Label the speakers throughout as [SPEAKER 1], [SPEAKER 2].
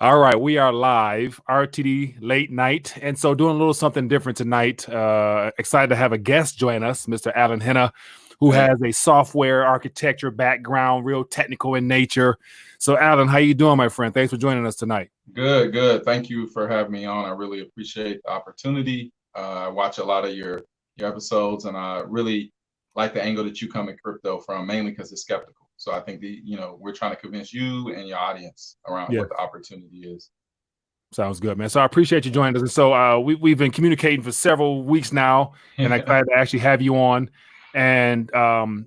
[SPEAKER 1] All right, we are live, RTD late night, and so doing a little something different tonight. Excited to have a guest join us, Mr. Hena, who
[SPEAKER 2] Hey,
[SPEAKER 1] has a software architecture background, real technical in nature. So, Alan, how you doing, my friend? Thanks for joining us tonight.
[SPEAKER 2] good, good. Thank you for having me on. I really appreciate the opportunity. I watch a lot of your episodes, and I really like the angle that you come at crypto from, mainly because it's skeptical. So I think we're trying to convince you and your audience around
[SPEAKER 1] Yeah,
[SPEAKER 2] what the opportunity is.
[SPEAKER 1] sounds good, man. So I appreciate you joining us. And so we've been communicating for several weeks now, and I'm
[SPEAKER 2] Yeah,
[SPEAKER 1] excited to actually have you on. And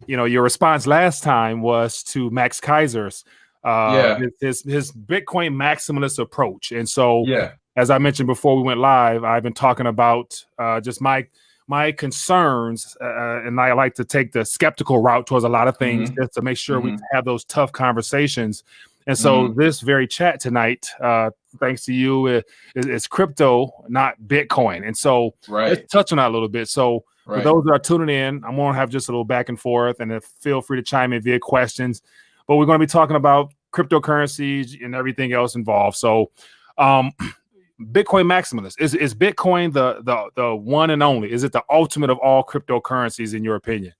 [SPEAKER 1] your response last time was to Max Kaiser's
[SPEAKER 2] yeah,
[SPEAKER 1] his Bitcoin maximalist approach. And so,
[SPEAKER 2] yeah.
[SPEAKER 1] as I mentioned before we went live, I've been talking about just my concerns, and I like to take the skeptical route towards a lot of things
[SPEAKER 2] Mm-hmm,
[SPEAKER 1] just to make sure we
[SPEAKER 2] mm-hmm,
[SPEAKER 1] have those tough conversations. And so
[SPEAKER 2] mm-hmm.
[SPEAKER 1] this very chat tonight, thanks to you, is crypto, not Bitcoin. And so let's
[SPEAKER 2] Right,
[SPEAKER 1] touch on that a little bit. So for
[SPEAKER 2] right.
[SPEAKER 1] those that are tuning in, I'm going to have just a little back and forth, and if, feel free to chime in via questions. But we're going to be talking about cryptocurrencies and everything else involved. So, um, Bitcoin maximalist is Bitcoin the one and only? Is it the ultimate of all cryptocurrencies in your opinion?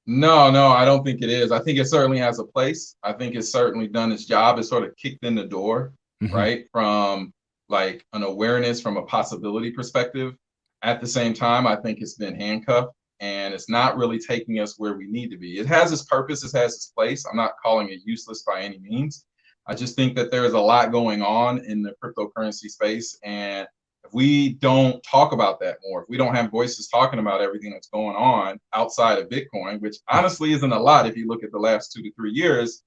[SPEAKER 2] No, no, I don't think it is. I think it certainly has a place. I think it's certainly done its job. It's sort of kicked in the door,
[SPEAKER 1] Hmm.
[SPEAKER 2] right? From like an awareness, from a possibility perspective. At the same time, I think it's been handcuffed and it's not really taking us where we need to be. It has its purpose, it has its place. I'm not calling it useless by any means. I just think that there is a lot going on in the cryptocurrency space. And if we don't talk about that more, if we don't have voices talking about everything that's going on outside of Bitcoin, which honestly isn't a lot if you look at the last 2 to 3 years,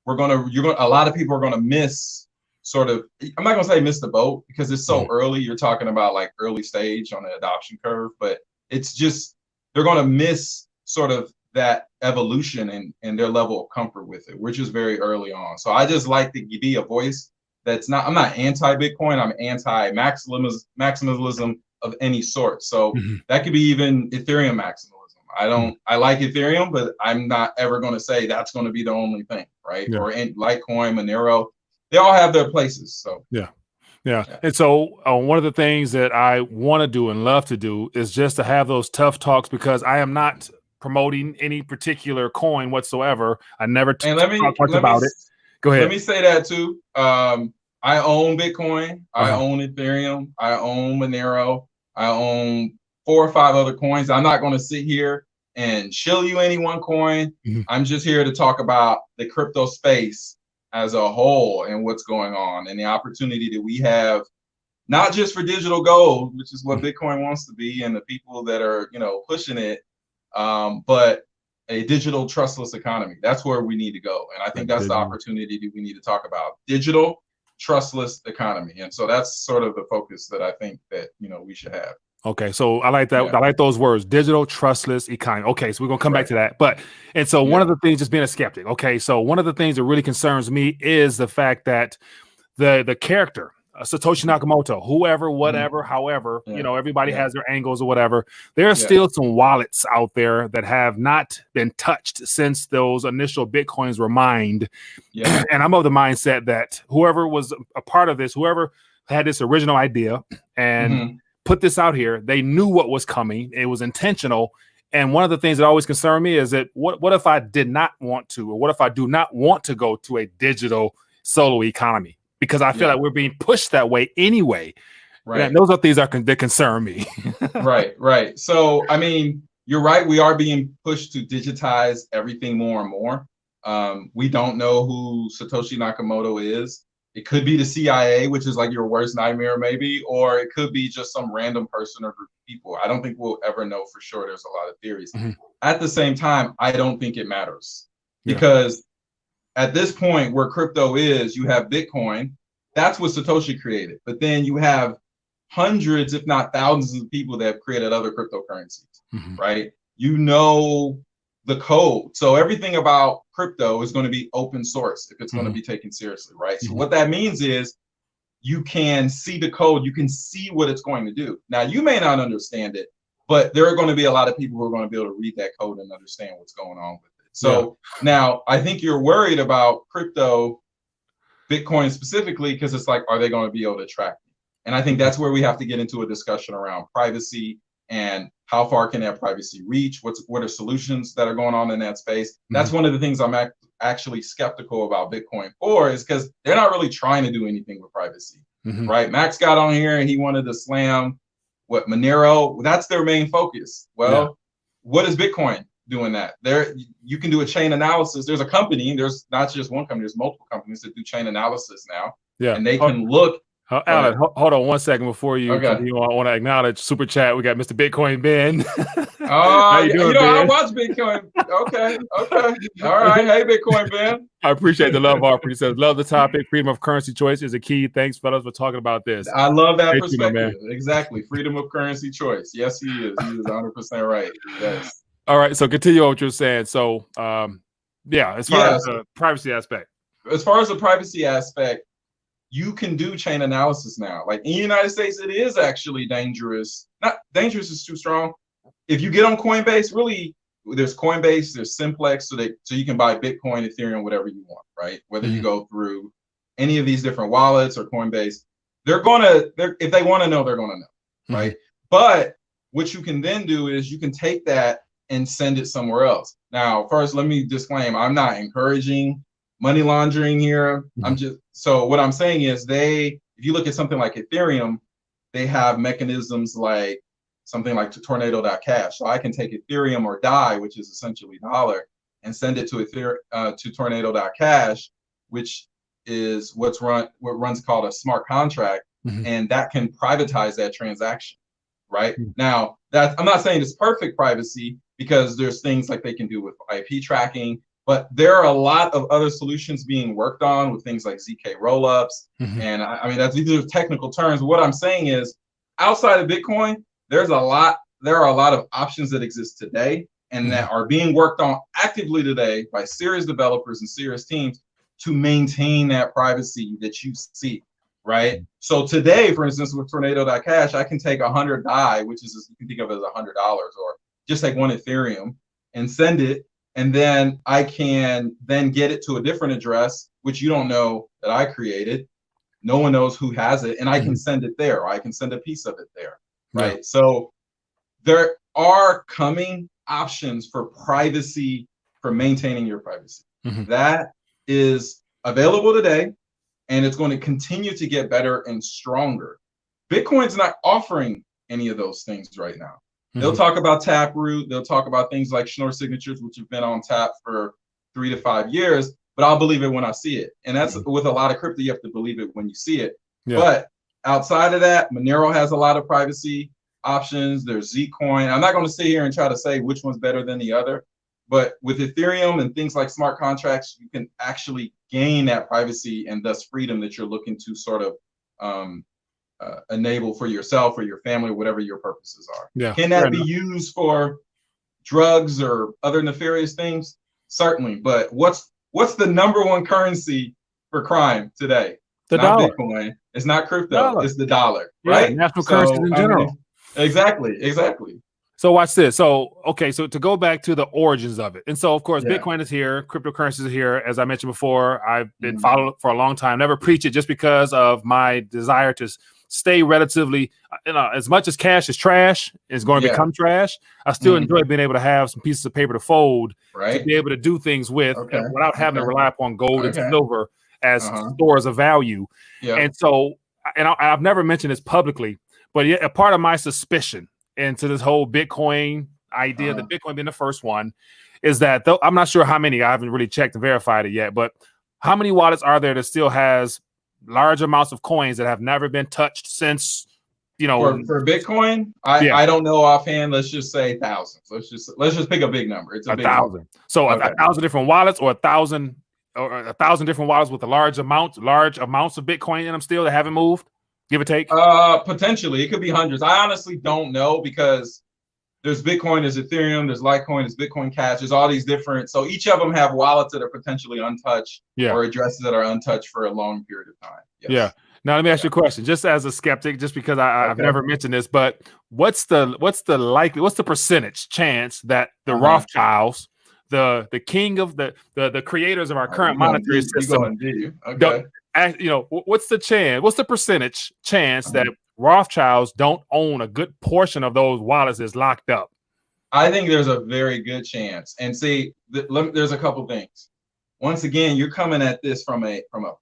[SPEAKER 2] a lot of people are gonna miss sort of, I'm not gonna say miss the boat because it's so early. You're talking about like early stage on the adoption curve, but it's just they're gonna miss sort of that evolution and their level of comfort with it. We're just very early on. So I just like to be a voice that's not, I'm not anti-Bitcoin, I'm anti-maximalism of any sort. So
[SPEAKER 1] Hmm.
[SPEAKER 2] that could be even Ethereum maximalism. I like Ethereum, but I'm not ever going to say that's going to be the only thing, right?
[SPEAKER 1] Yeah.
[SPEAKER 2] Or in Litecoin, Monero, they all have their places. So
[SPEAKER 1] Yeah. Yeah.
[SPEAKER 2] yeah.
[SPEAKER 1] And so one of the things that I want to do and love to do is just to have those tough talks because I am not promoting any particular coin whatsoever. I never
[SPEAKER 2] And
[SPEAKER 1] talk much about it. Go
[SPEAKER 2] let
[SPEAKER 1] ahead.
[SPEAKER 2] me say that too. I own Bitcoin, I
[SPEAKER 1] Uh-huh.
[SPEAKER 2] own Ethereum, I own Monero, I own 4 or 5 other coins. I'm not going to sit here and shill you any one coin.
[SPEAKER 1] Mhm.
[SPEAKER 2] I'm just here to talk about the crypto space as a whole and what's going on and the opportunity that we have, not just for digital gold, which is what Bitcoin wants to be, and the people that are, pushing it, but a digital trustless economy. That's where we need to go. And I think that's the opportunity that we need to talk about. Digital trustless economy. And so that's sort of the focus that I think that, we should have.
[SPEAKER 1] Okay, so I like that.
[SPEAKER 2] Yeah.
[SPEAKER 1] I like those words, digital trustless economy. Okay, so we're gonna come back
[SPEAKER 2] Right.
[SPEAKER 1] to that. But and so one
[SPEAKER 2] Yeah.
[SPEAKER 1] of the things, just being a skeptic. Okay, so one of the things that really concerns me is the fact that the character, Satoshi
[SPEAKER 2] Mm-hmm.
[SPEAKER 1] Nakamoto, whoever,
[SPEAKER 2] Mm-hmm.
[SPEAKER 1] whatever, however,
[SPEAKER 2] Yeah.
[SPEAKER 1] everybody
[SPEAKER 2] Yeah.
[SPEAKER 1] has their angles or whatever. There are
[SPEAKER 2] Yeah.
[SPEAKER 1] still some wallets out there that have not been touched since those initial Bitcoins were mined.
[SPEAKER 2] Yeah.
[SPEAKER 1] And I'm of the mindset that whoever was a part of this, whoever had this original idea and
[SPEAKER 2] Mm-hmm.
[SPEAKER 1] put this out here, they knew what was coming. It was intentional. And one of the things that always concerned me is that what if I did not want to, or what if I do not want to go to a digital solo economy? Because I feel
[SPEAKER 2] Yeah.
[SPEAKER 1] like we're being pushed that way anyway. And
[SPEAKER 2] Right.
[SPEAKER 1] those are things that concern me.
[SPEAKER 2] Right. Right. So, I mean, you're right. We are being pushed to digitize everything more and more. We don't know who Satoshi Nakamoto is. It could be the CIA, which is like your worst nightmare, maybe, or it could be just some random person or group of people. I don't think we'll ever know for sure. There's a lot of theories.
[SPEAKER 1] Mhm.
[SPEAKER 2] At the same time, I don't think it matters
[SPEAKER 1] Yeah.
[SPEAKER 2] because at this point where crypto is, you have Bitcoin. That's what Satoshi created. But then you have hundreds, if not thousands of people that have created other cryptocurrencies,
[SPEAKER 1] Mhm.
[SPEAKER 2] right? You know the code. So everything about crypto is going to be open source if it's going to
[SPEAKER 1] Mhm.
[SPEAKER 2] be taken seriously, right? So
[SPEAKER 1] Mhm.
[SPEAKER 2] what that means is you can see the code, you can see what it's going to do. Now, you may not understand it, but there are going to be a lot of people who are going to be able to read that code and understand what's going on with it.
[SPEAKER 1] Yeah.
[SPEAKER 2] So now I think you're worried about crypto Bitcoin specifically, because it's like, are they going to be able to track me? And I think that's where we have to get into a discussion around privacy and how far can that privacy reach? What are solutions that are going on in that space? That's one of the things I'm actually skeptical about Bitcoin for, is because they're not really trying to do anything with privacy, right? Max got on here and he wanted to slam Monero. That's their main focus. Well, what is Bitcoin doing that? You can do a chain analysis. There's a company, there's not just one company, there's multiple companies that do chain analysis now. And they can look.
[SPEAKER 1] Alan, hold on one second before you continue. I want to acknowledge Super Chat. We got Mr. Bitcoin Ben.
[SPEAKER 2] How you doing, Ben? I watch Bitcoin. Okay. All right. Hey, Bitcoin Ben.
[SPEAKER 1] I appreciate the love, Harper. He says, love the topic. Freedom of currency choice is a key. Thanks, fellas, for talking about this.
[SPEAKER 2] I love that perspective. Exactly. Freedom of currency choice. Yes, he is. He is 100% right. Yes.
[SPEAKER 1] All right. So continue what you're saying. So, as far as the privacy aspect.
[SPEAKER 2] As far as the privacy aspect, you can do chain analysis now. Like in the United States, it is actually dangerous. Not dangerous is too strong. If you get on Coinbase, really, there's Coinbase, there's Simplex, so you can buy Bitcoin, Ethereum, whatever you want, right? Whether you go through any of these different wallets or Coinbase, if they want to know, they're gonna know, right? But what you can then do is you can take that and send it somewhere else. Now, first, let me disclaim, I'm not encouraging money laundering here. So what I'm saying is if you look at something like Ethereum, they have mechanisms like something like tornado.cash. So I can take Ethereum or DAI, which is essentially dollar, and send it to tornado.cash, which is what runs called a smart contract, and that can privatize that transaction, right? Now, I'm not saying it's perfect privacy, because there's things like they can do with IP tracking, but there are a lot of other solutions being worked on with things like ZK rollups. And I mean, these are technical terms. What I'm saying is, outside of Bitcoin, there are a lot of options that exist today and that are being worked on actively today by serious developers and serious teams to maintain that privacy that you seek, right? So today, for instance, with tornado.cash, I can take 100 DAI, which is, you can think of it as $100, or just take one Ethereum and send it. And then I can then get it to a different address, which you don't know that I created. No one knows who has it. And I can send it there, or I can send a piece of it there, right? So there are coming options for privacy, for maintaining your privacy. That is available today, and it's going to continue to get better and stronger. Bitcoin's not offering any of those things right now. They'll talk about Taproot. They'll talk about things like Schnorr signatures, which have been on tap for 3 to 5 years, but I'll believe it when I see it. And that's with a lot of crypto, you have to believe it when you see it. But outside of that, Monero has a lot of privacy options. There's Zcoin. I'm not going to sit here and try to say which one's better than the other, but with Ethereum and things like smart contracts, you can actually gain that privacy and thus freedom that you're looking to sort of enable for yourself or your family, whatever your purposes are. Can that be used for drugs or other nefarious things? Certainly. But what's the number one currency for crime today?
[SPEAKER 1] The
[SPEAKER 2] not
[SPEAKER 1] dollar.
[SPEAKER 2] Bitcoin. It's not crypto. It's the dollar, right?
[SPEAKER 1] National currency in general.
[SPEAKER 2] Exactly.
[SPEAKER 1] So watch this. So, okay, so to go back to the origins of it. And so, of course, Bitcoin is here. Cryptocurrencies are here. As I mentioned before, I've been following for a long time. Never preach it just because of my desire to stay relatively, as much as cash is trash, is going to become trash. I still enjoy being able to have some pieces of paper to fold, to be able to do things with without having to rely upon gold and silver as stores of value. And so, and I've never mentioned this publicly, but a part of my suspicion into this whole Bitcoin idea, that Bitcoin being the first one, is that I'm not sure how many, I haven't really checked and verified it yet, but how many wallets are there that still has large amounts of coins that have never been touched since,
[SPEAKER 2] for Bitcoin? I don't know offhand. Let's just say thousands. Let's just pick a big number. It's a big 1,000. Number.
[SPEAKER 1] So 1,000 different wallets, or 1,000 different wallets with a large amounts of Bitcoin in them still that haven't moved, give or take?
[SPEAKER 2] Potentially. It could be hundreds. I honestly don't know, because there's Bitcoin, there's Ethereum, there's Litecoin, there's Bitcoin Cash, there's all these different. So each of them have wallets that are potentially untouched, or addresses that are untouched for a long period of time. Yes.
[SPEAKER 1] Now let me ask you a question, just as a skeptic, just because I've never mentioned this, but what's the percentage chance that the Rothschilds, the king of the creators of our current monetary system, what's the chance? What's the percentage chance that
[SPEAKER 2] Uh-huh.
[SPEAKER 1] Rothschilds don't own a good portion of those wallets that's locked up?
[SPEAKER 2] I think there's a very good chance. And see, there's a couple things. Once again, you're coming at this from a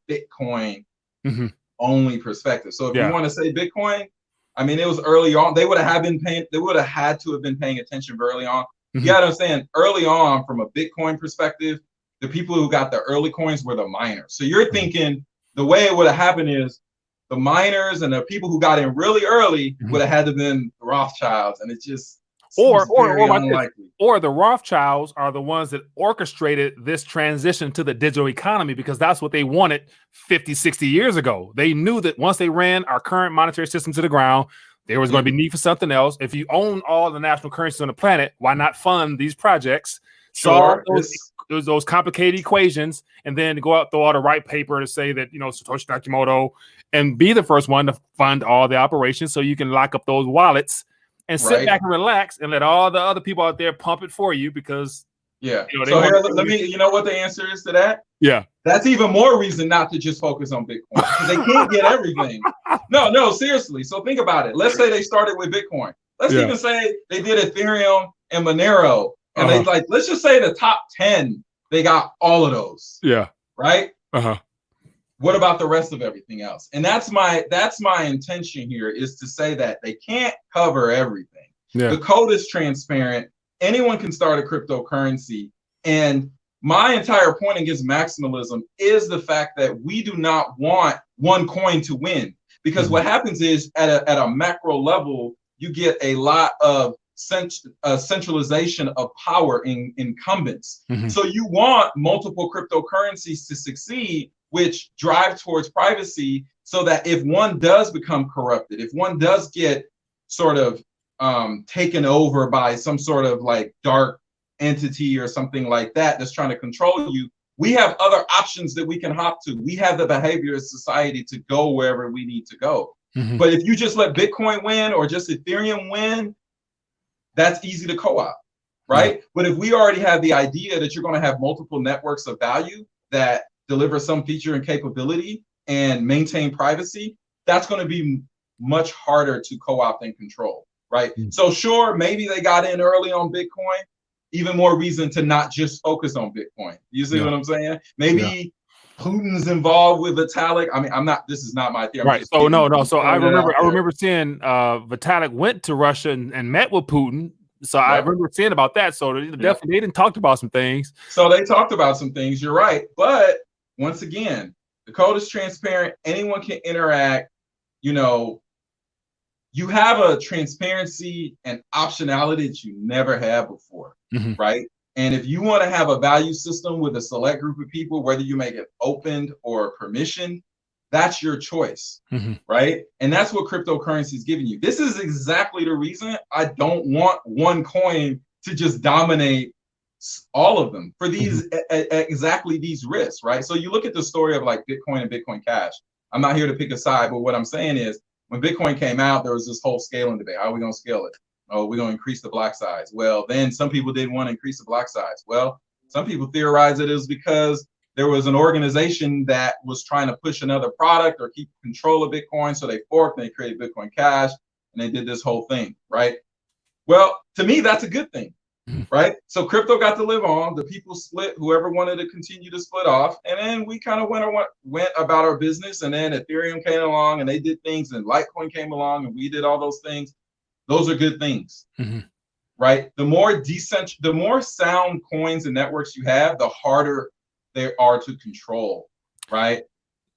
[SPEAKER 2] Bitcoin only perspective. So if you want to say Bitcoin, I mean, it was early on. They would have had to have been paying attention early on. You got to understand, early on, from a Bitcoin perspective, the people who got the early coins were the miners. So you're thinking the way it would have happened is the miners and the people who got in really early would have had to been the Rothschilds, and it just
[SPEAKER 1] or
[SPEAKER 2] unlikely.
[SPEAKER 1] Or the Rothschilds are the ones that orchestrated this transition to the digital economy, because that's what they wanted 50, 60 years ago. They knew that once they ran our current monetary system to the ground, there was going to be need for something else. If you own all the national currencies on the planet, why not fund these projects, solve those complicated equations, and then go out, throw out a white paper to say that, Satoshi Nakamoto, and be the first one to fund all the operations so you can lock up those wallets and sit back and relax and let all the other people out there pump it for you, because
[SPEAKER 2] so here, let me, you know what the answer is to that? That's even more reason not to just focus on Bitcoin, because they can't get everything. No, seriously. So think about it. Let's say they started with Bitcoin. Let's even say they did Ethereum and Monero, and they let's just say the top 10, they got all of those. Right. What about the rest of everything else? And that's my intention here, is to say that they can't cover everything. The code is transparent. Anyone can start a cryptocurrency. And my entire point against maximalism is the fact that we do not want one coin to win, because what happens is at a macro level, you get a lot of centralization of power in incumbents. So you want multiple cryptocurrencies to succeed, which drive towards privacy, so that if one does become corrupted, if one does get sort of taken over by some sort of like dark entity or something like that that's trying to control you, we have other options that we can hop to. We have the behavior of society to go wherever we need to go. But if you just let Bitcoin win or just Ethereum win, that's easy to co-opt, right? But if we already have the idea that you're going to have multiple networks of value that deliver some feature and capability and maintain privacy, that's going to be much harder to co-opt and control, right? So sure, maybe they got in early on Bitcoin. Even more reason to not just focus on Bitcoin. You see what I'm saying? Maybe Putin's involved with Vitalik. I mean, this is not my theory.
[SPEAKER 1] Right. So no. So I remember seeing Vitalik went to Russia and met with Putin. So I remember seeing about that. So definitely they didn't talk about some things.
[SPEAKER 2] So they talked about some things. You're right. But once again, the code is transparent. Anyone can interact. You have a transparency and optionality that you never had before, right? And if you want to have a value system with a select group of people, whether you make it opened or permissioned, that's your choice, right? And that's what cryptocurrency is giving you. This is exactly the reason I don't want one coin to just dominate all of them for these exactly these risks, right? So you look at the story of like Bitcoin and Bitcoin Cash. I'm not here to pick a side, but what I'm saying is, when Bitcoin came out, there was this whole scaling debate. How are we going to scale it? Oh, we're going to increase the block size. Well, then some people didn't want to increase the block size. Well, some people theorize it is because there was an organization that was trying to push another product or keep control of Bitcoin. So they forked and they created Bitcoin Cash, and they did this whole thing, right? Well, to me, that's a good thing, right? So crypto got to live on. The people split, whoever wanted to continue to split off. And then we kind of went about our business. And then Ethereum came along and they did things, and Litecoin came along and we did all those things. Those are good things, right? The more sound coins and networks you have, the harder they are to control, right?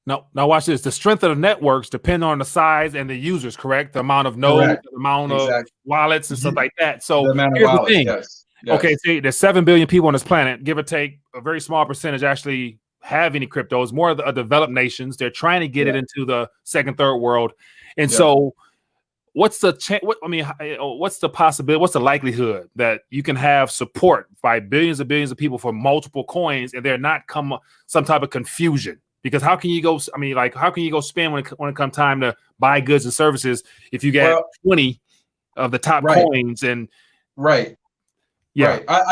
[SPEAKER 1] Now watch this. The strength of the networks depend on the size and the users, correct? The amount of nodes, the amount of wallets and stuff like that. So here's the thing.
[SPEAKER 2] Yes.
[SPEAKER 1] Okay, see, there's 7 billion people on this planet, give or take. A very small percentage actually have any cryptos. More of the developed nations, they're trying to get it into the second, third world. And so what's the what's the possibility, what's the likelihood that you can have support by billions and billions of people for multiple coins and there not come some type of confusion? Because how can you go, how can you go spend when it comes time to buy goods and services if you get 20 of the top coins and
[SPEAKER 2] I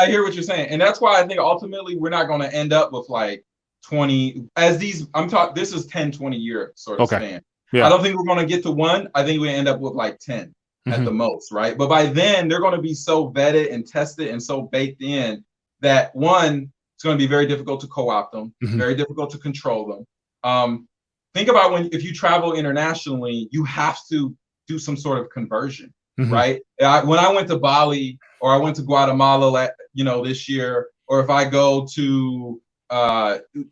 [SPEAKER 2] hear what you're saying. And that's why I think ultimately we're not going to end up with like 20, as these, I'm talking, this is 10, 20-year sort of span.
[SPEAKER 1] Yeah.
[SPEAKER 2] I don't think we're going to get to 1. I think we end up with like 10 at the most, right? But by then, they're going to be so vetted and tested and so baked in that, one, it's going to be very difficult to co-opt them, very difficult to control them. Think about if you travel internationally, you have to do some sort of conversion, right? When I went to Bali or I went to Guatemala, this year, or if I go to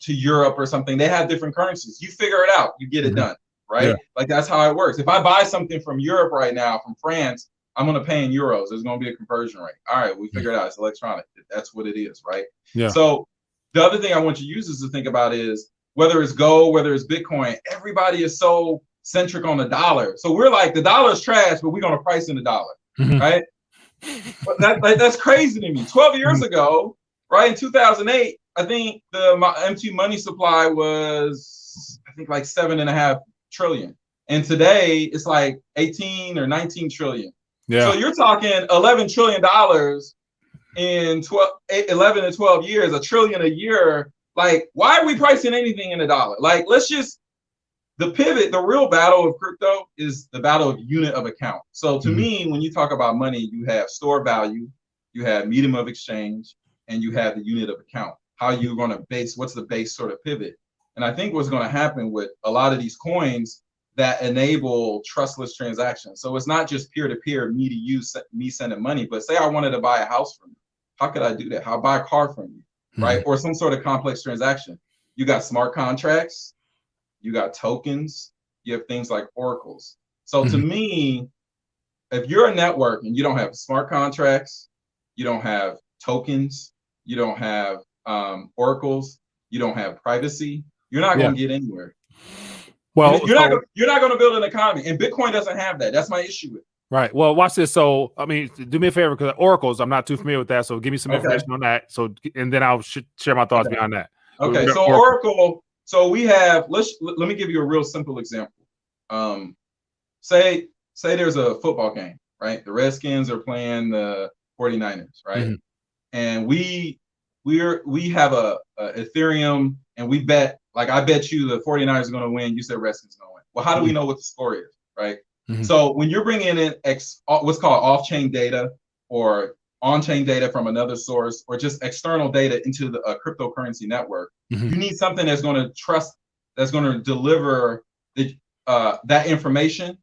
[SPEAKER 2] Europe or something, they have different currencies. You figure it out, you get it done, right? Yeah. Like that's how it works. If I buy something from Europe right now, from France, I'm going to pay in euros. There's going to be a conversion rate. All right, we figured it out. It's electronic. That's what it is, right? Yeah. So the other thing I want you users to think about is whether it's gold, whether it's Bitcoin, everybody is so centric on the dollar. So we're like, the dollar is trash, but we're going to price in the dollar, right? But that's crazy to me. 12 years ago, right, in 2008, I think the MT money supply was, I think, like 7.5 trillion. And today it's like 18 or 19 trillion. Yeah. So you're talking $11 trillion in 11 to 12 years, $1 trillion a year. Like, why are we pricing anything in the dollar? Like, the pivot, the real battle of crypto is the battle of unit of account. So to me, when you talk about money, you have store value, you have medium of exchange, and you have the unit of account. How you're going to what's the base sort of pivot? And I think what's going to happen with a lot of these coins that enable trustless transactions. So it's not just peer-to-peer, me to you, me sending money, but say I wanted to buy a house from you. How could I do that? How buy a car from you, right? Or some sort of complex transaction. You got smart contracts, you got tokens, you have things like oracles. So to me, if you're a network and you don't have smart contracts, you don't have tokens, you don't have oracles, you don't have privacy, you're not going to get anywhere. Well, you're not going to build an economy, and Bitcoin doesn't have that. That's my issue with it.
[SPEAKER 1] Right. Well, watch this. So, I mean, do me a favor, because oracles, I'm not too familiar with that. So, give me some information on that. So, and then I'll share my thoughts beyond that.
[SPEAKER 2] Okay. So, Oracle. So we have. Let me give you a real simple example. Say there's a football game, right? The Redskins are playing the 49ers, right? And we have a Ethereum, and we bet. Like, I bet you the 49ers are going to win. You said Redskins are going to win. Well, how do we know what the score is, right? So when you're bringing in what's called off-chain data or on-chain data from another source, or just external data into the cryptocurrency network, you need something that's going to deliver that information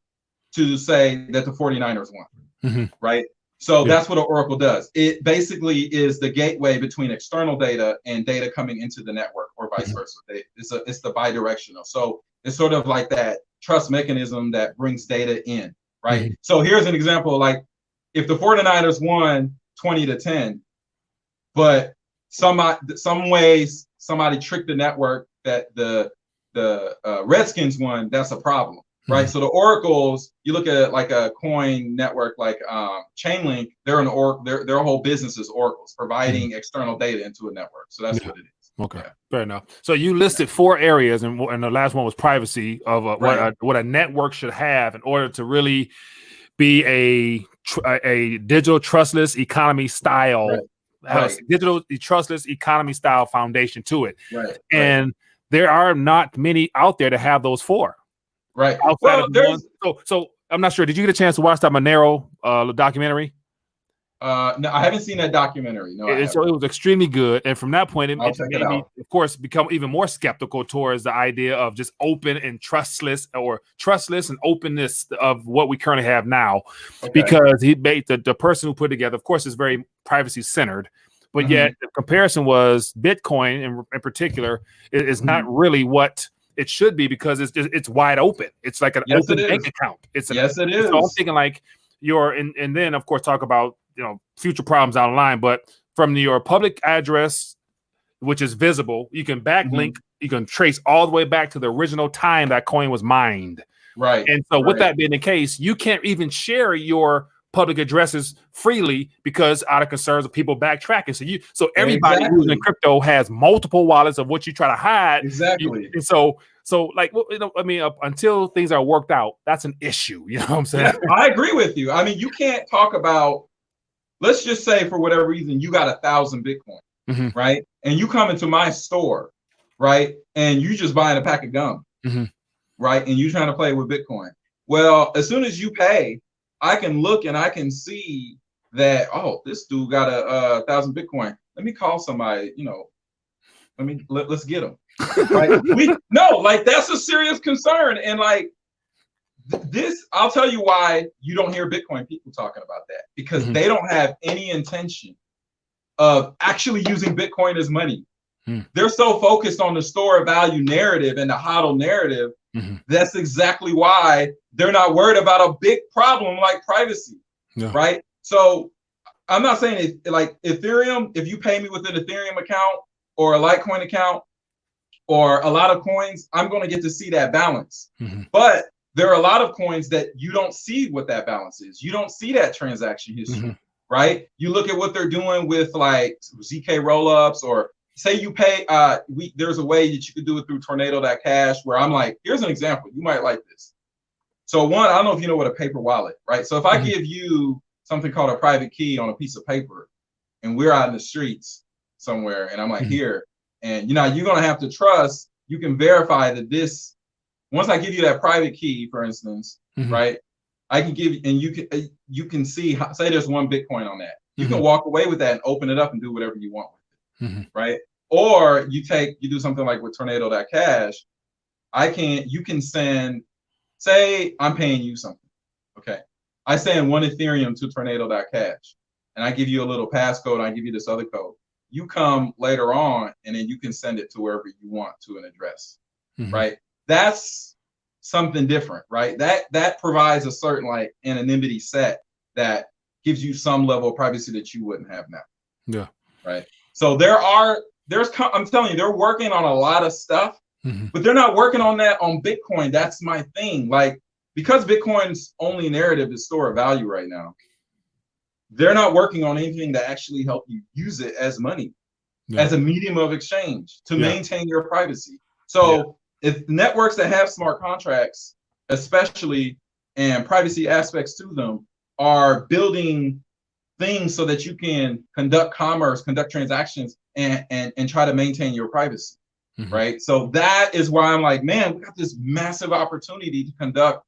[SPEAKER 2] to say that the 49ers won, right? So that's what an oracle does. It basically is the gateway between external data and data coming into the network, or vice versa. It's the bidirectional. So it's sort of like that trust mechanism that brings data in, right? So here's an example. Like, if the 49ers won 20-10, but some ways somebody tricked the network that the Redskins won, that's a problem. Right. So the oracles, you look at like a coin network like Chainlink, they're an oracle. Their whole business is oracles, providing external data into a network. So that's what it is.
[SPEAKER 1] Okay, fair enough. So you listed 4 areas, and the last one was privacy of what a network should have in order to really be a digital trustless economy style, digital trustless economy style foundation to it. Right. And there are not many out there to have those 4.
[SPEAKER 2] Right.
[SPEAKER 1] Well, so I'm not sure. Did you get a chance to watch that Monero documentary?
[SPEAKER 2] No, I haven't seen that documentary. No,
[SPEAKER 1] so it was extremely good, and from that point, it made me, of course, become even more skeptical towards the idea of just open and trustless and openness of what we currently have now, because he made the person who put it together, of course, is very privacy centered, but yet the comparison was Bitcoin in particular is not really what it should be, because it's wide open. It's like an open bank account. it is. So I'm thinking like and then of course talk about future problems down the line. But from your public address, which is visible, you can backlink. You can trace all the way back to the original time that coin was mined. Right. And so with that being the case, you can't even share your public addresses freely because out of concerns of people backtracking. So everybody using crypto has multiple wallets of what you try to hide.
[SPEAKER 2] Exactly.
[SPEAKER 1] And so like, I mean, until things are worked out, that's an issue. You know what I'm saying?
[SPEAKER 2] Yeah, I agree with you. I mean, you can't talk about, let's just say for whatever reason, you got 1,000 Bitcoin, right? And you come into my store right? And you just buying a pack of gum, right? And you trying to play with Bitcoin. Well, as soon as you pay, I can look and I can see that, oh, this dude got a 1,000 Bitcoin. Let me call somebody, let's get him. Right? Like that's a serious concern. And like this, I'll tell you why you don't hear Bitcoin people talking about that, because they don't have any intention of actually using Bitcoin as money. They're so focused on the store of value narrative and the hodl narrative. That's exactly why they're not worried about a big problem like privacy, right? So I'm not saying like Ethereum, if you pay me with an Ethereum account or a Litecoin account or a lot of coins, I'm going to get to see that balance. But there are a lot of coins that you don't see what that balance is. You don't see that transaction history, right? You look at what they're doing with like ZK rollups, or say you pay, there's a way that you could do it through Tornado.cash, where I'm like, here's an example. You might like this. So one, I don't know if you know what a paper wallet, right? So if I give you something called a private key on a piece of paper, and we're out in the streets somewhere, and I'm like, here, and you're going to have to trust, you can verify that this, once I give you that private key, for instance, right, I can give you, and you can see, say there's 1 Bitcoin on that. You can walk away with that and open it up and do whatever you want with it, right? Or you do something like with Tornado.cash, you can send, say I'm paying you something, okay? I send 1 Ethereum to Tornado.cash, and I give you a little passcode, I give you this other code. You come later on, and then you can send it to wherever you want to an address, right? That's something different, right? That provides a certain like anonymity set that gives you some level of privacy that you wouldn't have now.
[SPEAKER 1] Yeah.
[SPEAKER 2] Right. So I'm telling you, they're working on a lot of stuff, but they're not working on that on Bitcoin. That's my thing. Like, because Bitcoin's only narrative is store of value right now, they're not working on anything to actually help you use it as money, as a medium of exchange to maintain your privacy. So if networks that have smart contracts, especially, and privacy aspects to them, are building things so that you can conduct commerce, conduct transactions, and try to maintain your privacy, right? So that is why I'm like, man, we got this massive opportunity to conduct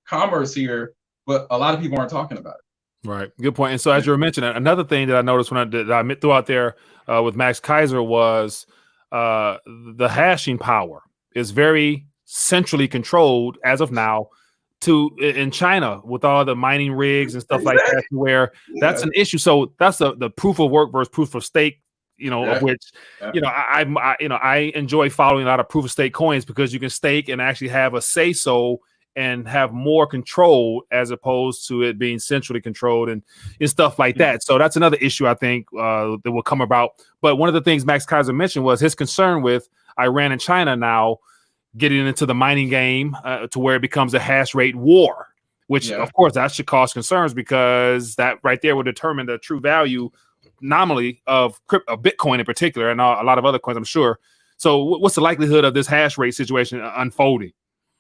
[SPEAKER 2] commerce here, but a lot of people aren't talking about it.
[SPEAKER 1] Right. Good point. And so, as you were mentioning, another thing that I noticed when I threw out there with Max Kaiser was the hashing power is very centrally controlled as of now in China, with all the mining rigs and stuff like that, where that's an issue. So that's the proof of work versus proof of stake, of which, I enjoy following a lot of proof of stake coins, because you can stake and actually have a say so and have more control, as opposed to it being centrally controlled and stuff like that. So that's another issue I think that will come about. But one of the things Max Kaiser mentioned was his concern with Iran and China now getting into the mining game to where it becomes a hash rate war, which of course that should cause concerns, because that right there will determine the true value nominally of Bitcoin in particular, and a lot of other coins, I'm sure. So what's the likelihood of this hash rate situation unfolding?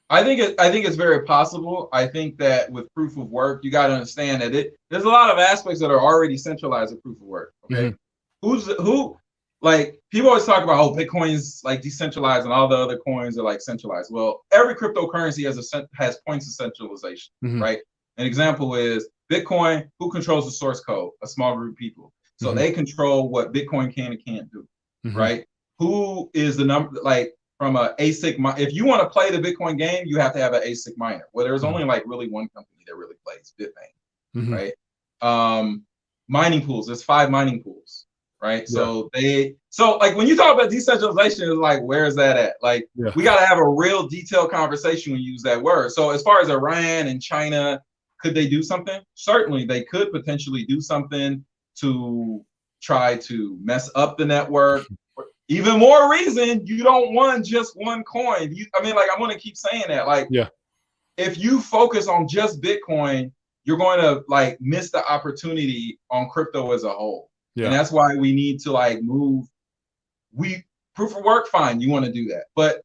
[SPEAKER 2] I think it's very possible. I think that with proof of work, you got to understand that there's a lot of aspects that are already centralized with proof of work. Okay, like people always talk about, oh, Bitcoin's like decentralized and all the other coins are like centralized. Well, every cryptocurrency has points of centralization, right? An example is Bitcoin. Who controls the source code? A small group of people. So they control what Bitcoin can and can't do, right? Who is the number, like from a ASIC? If you want to play the Bitcoin game, you have to have an ASIC miner. Well, there's only like really one company that really plays, Bitmain, right? Mining pools. There's 5 mining pools. Right. So like when you talk about decentralization, it's like, where is that at? Like, we got to have a real detailed conversation when you use that word. So as far as Iran and China, could they do something? Certainly they could potentially do something to try to mess up the network. Even more reason you don't want just one coin. I'm going to keep saying that. Like, if you focus on just Bitcoin, you're going to like miss the opportunity on crypto as a whole. And that's why we need to like move. Proof of work, fine, you want to do that. But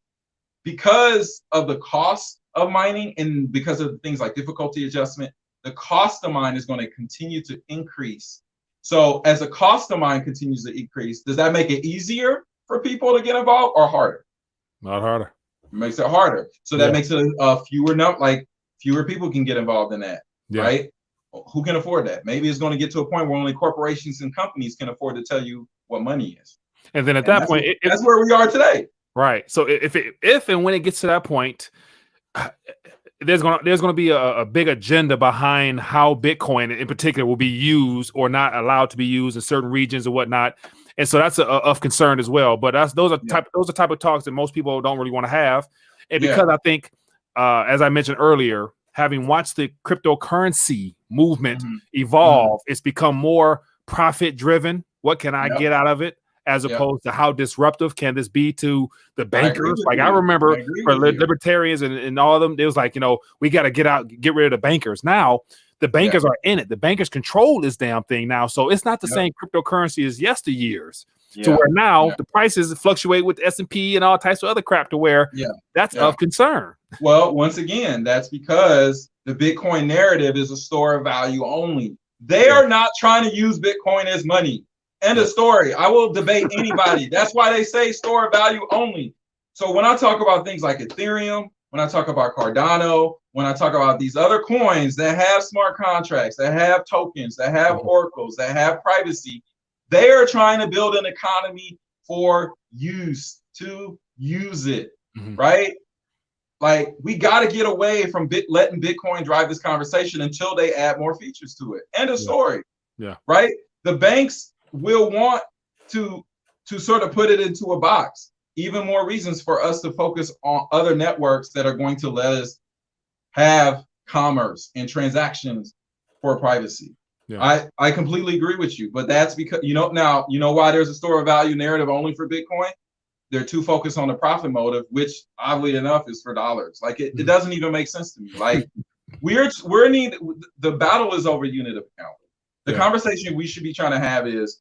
[SPEAKER 2] because of the cost of mining and because of things like difficulty adjustment, the cost of mine is going to continue to increase. So as the cost of mine continues to increase, does that make it easier for people to get involved or harder?
[SPEAKER 1] Not harder.
[SPEAKER 2] It makes it harder. So that makes it fewer people can get involved in that, right? Who can afford that? Maybe it's going to get to a point where only corporations and companies can afford to tell you what money is.
[SPEAKER 1] And then at that point,
[SPEAKER 2] that's where we are today.
[SPEAKER 1] Right. So if and when it gets to that point, there's gonna be a big agenda behind how Bitcoin in particular will be used or not allowed to be used in certain regions or whatnot. And so that's of concern as well. But those are type of talks that most people don't really want to have. And because I think, as I mentioned earlier, having watched the cryptocurrency movement evolve, it's become more profit driven. What can I get out of it? As opposed to how disruptive can this be to the bankers? I remember for libertarians and all of them, it was like, we got to get rid of the bankers. Now the bankers are in it. The bankers control this damn thing now. So it's not the same cryptocurrency as yesteryears to where now the prices fluctuate with the S&P and all types of other crap to where that's of concern.
[SPEAKER 2] Well, once again, that's because the Bitcoin narrative is a store of value only. They are not trying to use Bitcoin as money. End of story. I will debate anybody. That's why they say store of value only. So when I talk about things like Ethereum, when I talk about Cardano, when I talk about these other coins that have smart contracts, that have tokens, that have oracles, that have privacy, they are trying to build an economy for use, to use it, right? Like, we got to get away from letting Bitcoin drive this conversation until they add more features to it. End of story. Right? The banks will want to sort of put it into a box. Even more reasons for us to focus on other networks that are going to let us have commerce and transactions for privacy. I completely agree with you, but that's because now why there's a store of value narrative only for Bitcoin. They're too focused on the profit motive, which oddly enough is for dollars. Like it doesn't even make sense to me. Like the battle is over unit of account. The conversation we should be trying to have is,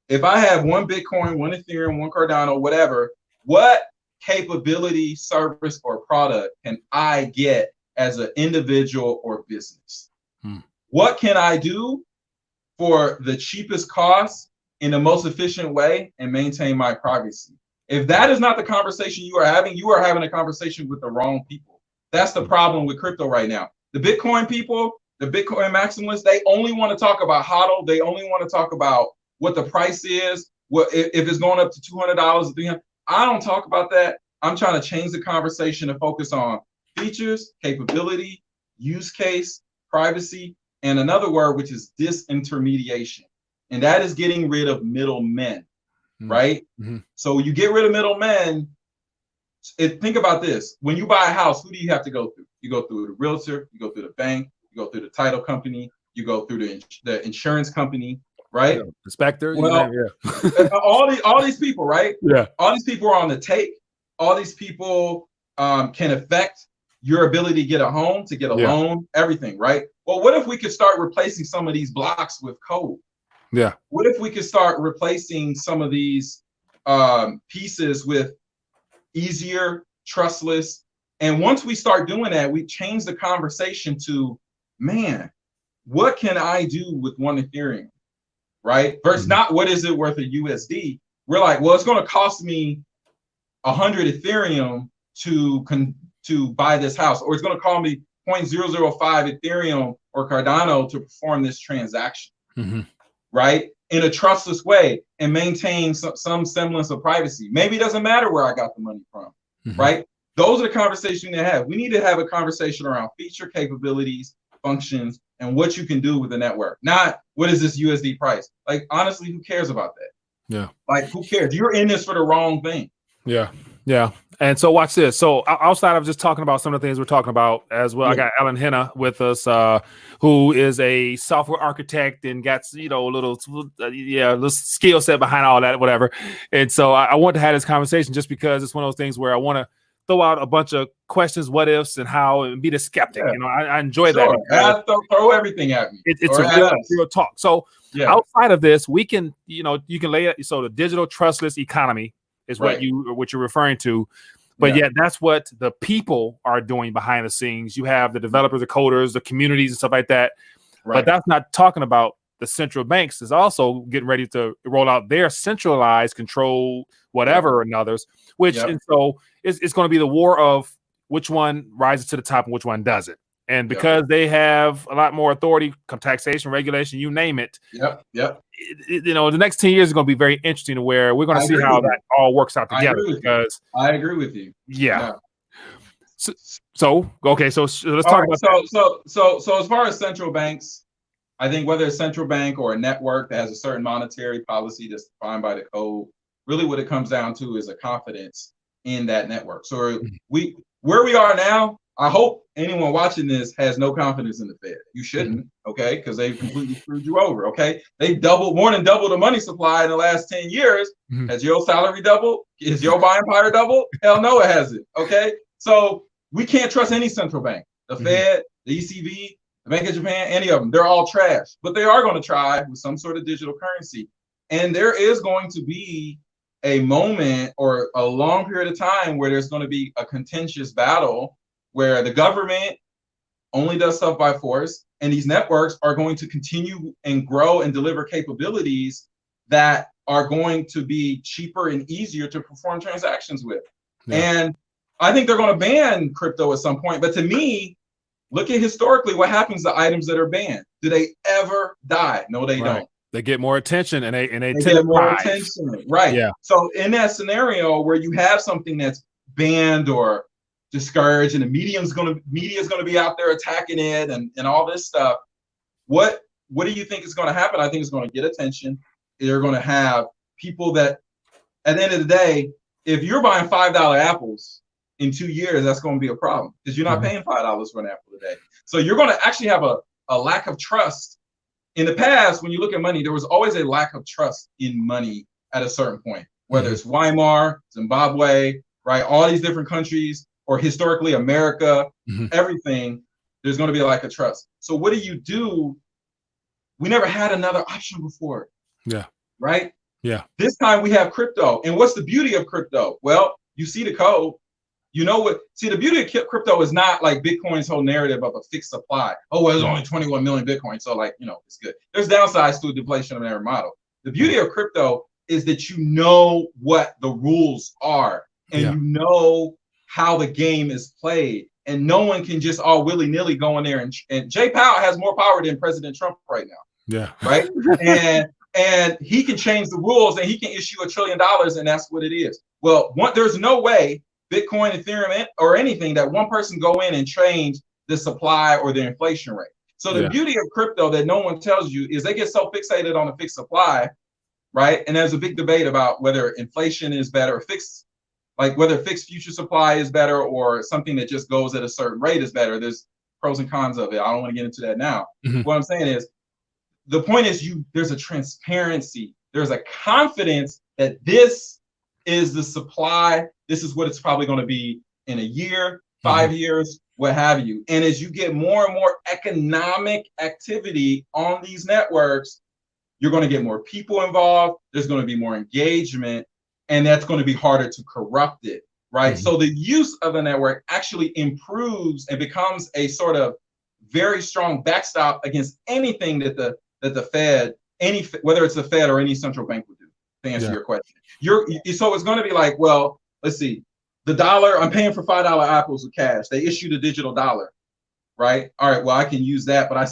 [SPEAKER 2] if I have one Bitcoin, one Ethereum, one Cardano, whatever, what capability, service, or product can I get as an individual or business? What can I do for the cheapest cost in the most efficient way and maintain my privacy? If that is not the conversation you are having a conversation with the wrong people. That's the problem with crypto right now. The Bitcoin people, the Bitcoin maximalists, they only want to talk about HODL. They only want to talk about what the price is, what if it's going up to $200 or $300. I don't talk about that. I'm trying to change the conversation to focus on features, capability, use case, privacy, and another word, which is disintermediation. And that is getting rid of middlemen, right? So you get rid of middlemen. Think about this. When you buy a house, who do you have to go through? You go through the realtor, you go through the bank, you go through the title company, you go through the insurance company, right?
[SPEAKER 1] Inspector.
[SPEAKER 2] Well, all these people, right? All these people are on the take. All these people can affect your ability to get a home, to get a loan, everything, right? Well, what if we could start replacing some of these blocks with code? What if we could start replacing some of these pieces with easier, trustless? And once we start doing that, we change the conversation to, man, what can I do with one Ethereum, right? Versus not what is it worth a USD. We're like, well, it's going to cost me 100 Ethereum to buy this house, or it's going to cost me 0.005 Ethereum or Cardano to perform this transaction, right? In a trustless way and maintain some semblance of privacy. Maybe it doesn't matter where I got the money from, right? Those are the conversations we need to have. We need to have a conversation around feature, capabilities, functions, and what you can do with the network. Not what is this USD price? Like, honestly, who cares about that? Like, who cares? You're in this for the wrong thing.
[SPEAKER 1] And so watch this. So outside of just talking about some of the things we're talking about as well, I got Alan Hena with us, who is a software architect and got a little skill set behind all that, whatever. And so I want to have this conversation just because it's one of those things where I want to throw out a bunch of questions, what ifs, and how, and be the skeptic. I enjoy that.
[SPEAKER 2] Throw everything at me.
[SPEAKER 1] It's a real talk. So outside of this, we can, you can lay it. So the digital trustless economy is what you're referring to, but yet that's what the people are doing behind the scenes. You have the developers, the coders, the communities, and stuff like that. But that's not talking about the central banks is also getting ready to roll out their centralized control, whatever and others, which, and so it's going to be the war of which one rises to the top and which one doesn't. And because they have a lot more authority, taxation, regulation, you name it. You know, the next 10 years is going to be very interesting to where we're going to see how that all works out together. Because
[SPEAKER 2] I agree with you.
[SPEAKER 1] So okay, so let's talk about that.
[SPEAKER 2] So as far as central banks, I think whether it's central bank or a network that has a certain monetary policy that's defined by the code, really what it comes down to is a confidence in that network. So where we are now, I hope anyone watching this has no confidence in the Fed. You shouldn't, okay? Because they've completely screwed you over, okay? They've more than doubled the money supply in the last 10 years. Has your salary doubled? Is your buying power doubled? Hell no, it hasn't, okay? So we can't trust any central bank. The Fed, the ECB, the Bank of Japan, any of them, they're all trash. But they are going to try with some sort of digital currency. And there is going to be a moment or a long period of time where there's going to be a contentious battle where the government only does stuff by force, and these networks are going to continue and grow and deliver capabilities that are going to be cheaper and easier to perform transactions with. And I think they're going to ban crypto at some point. But to me, look at historically what happens to items that are banned. Do they ever die? No, they don't.
[SPEAKER 1] They get more attention, and they
[SPEAKER 2] get more attention. So in that scenario where you have something that's banned or discouraged, and the media is going to be out there attacking it and all this stuff, what do you think is going to happen? I think it's going to get attention. They're going to have people that, at the end of the day, if you're buying $5 apples in 2 years, that's going to be a problem because you're not paying $5 for an apple today. So you're going to actually have a lack of trust. In the past, when you look at money, there was always a lack of trust in money at a certain point, whether it's Weimar, Zimbabwe, right? All these different countries, or historically America, everything, there's going to be a lack of trust. So what do? We never had another option before. Right? This time we have crypto. And what's the beauty of crypto? Well, you see the code. You know what? See, the beauty of crypto is not like Bitcoin's whole narrative of a fixed supply. Oh, well, there's only 21 million Bitcoin. So like, you know, it's good. There's downsides to a deflationary model. The beauty of crypto is that you know what the rules are and you know how the game is played, and no one can just all willy-nilly go in there and Jay Powell has more power than President Trump right now. Right? and he can change the rules and he can issue $1 trillion, and that's what it is. Well, there's no way Bitcoin, Ethereum, or anything that one person go in and change the supply or the inflation rate. So the beauty of crypto that no one tells you is they get so fixated on a fixed supply, right? And there's a big debate about whether inflation is better or fixed. Like whether fixed future supply is better or something that just goes at a certain rate is better. There's pros and cons of it. I don't want to get into that now. What I'm saying is, the point is there's a transparency. There's a confidence that this is the supply. This is what it's probably going to be in a year, 5 years, what have you. And as you get more and more economic activity on these networks, you're going to get more people involved. There's going to be more engagement. And that's going to be harder to corrupt it, right? So the use of the network actually improves and becomes a sort of very strong backstop against anything that the Fed, whether it's the Fed or any central bank would do, to answer your question. So it's going to be like, well, let's see, the dollar, I'm paying for $5 apples with cash. They issued a digital dollar, right? All right, well, I can use that, but I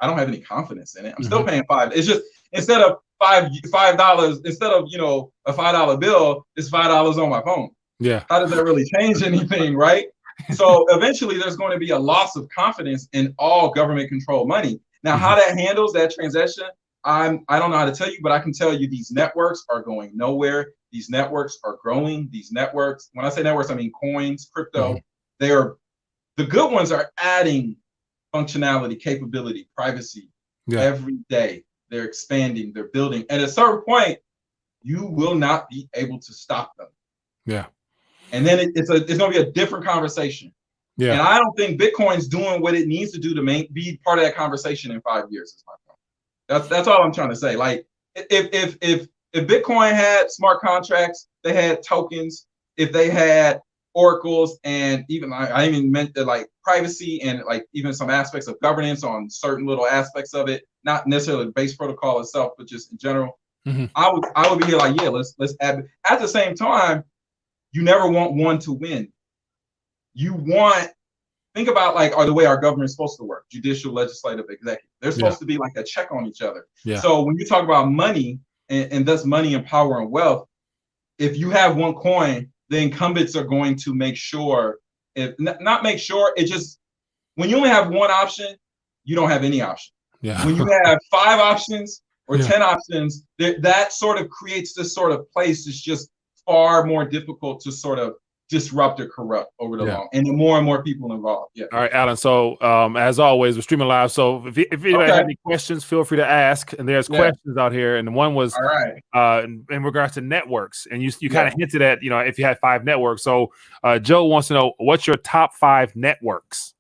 [SPEAKER 2] don't have any confidence in it. I'm still paying $5. It's just, instead of $5, instead of, you know, a $5 bill, it's $5 on my phone. How does that really change anything, right? So eventually there's going to be a loss of confidence in all government controlled money. Now, how that handles that transaction, I don't know how to tell you, but I can tell you these networks are going nowhere. These networks are growing. These networks, when I say networks, I mean coins, crypto. The good ones are adding functionality, capability, privacy every day. They're expanding, they're building. And at a certain point, you will not be able to stop them. And then it's going to be a different conversation. And I don't think Bitcoin's doing what it needs to do to be part of that conversation in 5 years. Is my point. That's all I'm trying to say. Like if Bitcoin had smart contracts, they had tokens, if they had oracles, and even I even meant that like privacy and like even some aspects of governance on certain little aspects of it, not necessarily the base protocol itself, but just in general. I would be here like, yeah, let's add. At the same time, you never want one to win. You want, think about like the way our government is supposed to work: judicial, legislative, executive. They're supposed to be like a check on each other. So when you talk about money and thus money and power and wealth, if you have one coin, the incumbents are going to make sure, if not make sure, it just, when you only have one option, you don't have any option. When you have 5 options or 10 options, that sort of creates this sort of place that's just far more difficult to sort of disrupt or corrupt over the long, and the more and more people involved.
[SPEAKER 1] All right, Alan. So as always, we're streaming live. So if anybody has any questions, feel free to ask. And there's questions out here. And one was in regards to networks. And you kind of hinted at, if you had 5 networks. So Joe wants to know, what's your top 5 networks?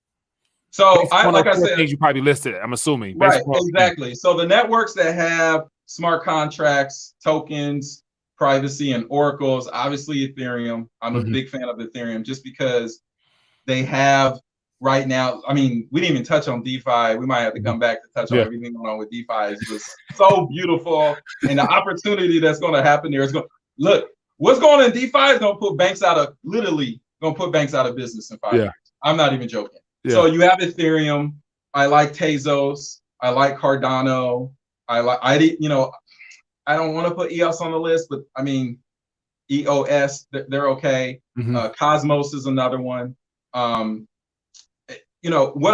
[SPEAKER 2] So like I said,
[SPEAKER 1] things you probably listed, I'm assuming.
[SPEAKER 2] Right, exactly. So the networks that have smart contracts, tokens, privacy, and oracles, obviously Ethereum. I'm a big fan of Ethereum just because they have right now, I mean, we didn't even touch on DeFi. We might have to come back to touch on everything going on with DeFi. It's just so beautiful. And the opportunity that's going to happen there is going, look, what's going on in DeFi is going to put banks out of, literally going to put banks out of business in 5 years. I'm not even joking. So you have Ethereum. I like Tezos. I like Cardano. I don't want to put EOS on the list, but I mean, EOS, they're okay. Cosmos is another one. What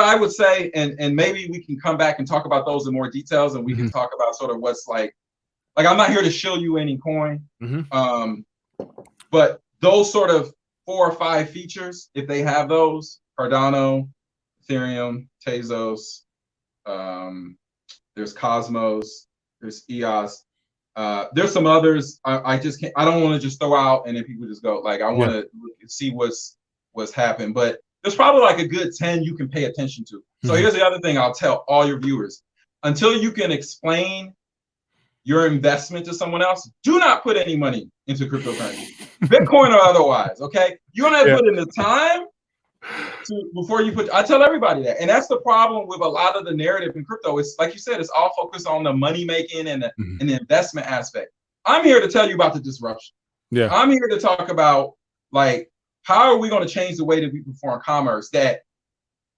[SPEAKER 2] I would say, and maybe we can come back and talk about those in more details, and we can talk about sort of what's like I'm not here to show you any coin, but those sort of 4 or 5 features, if they have those, Cardano, Ethereum, Tezos, there's Cosmos, there's EOS. There's some others I just can't, I don't want to just throw out and then people just go like, I want to see what's happened, but there's probably like a good 10 you can pay attention to. So here's the other thing I'll tell all your viewers: until you can explain your investment to someone else, do not put any money into cryptocurrency, Bitcoin or otherwise. Okay, you don't have to put in the time before you put. I tell everybody that, and that's the problem with a lot of the narrative in crypto. It's like you said, it's all focused on the money making and the investment aspect. I'm here to tell you about the disruption. I'm here to talk about like, how are we going to change the way that we perform commerce? That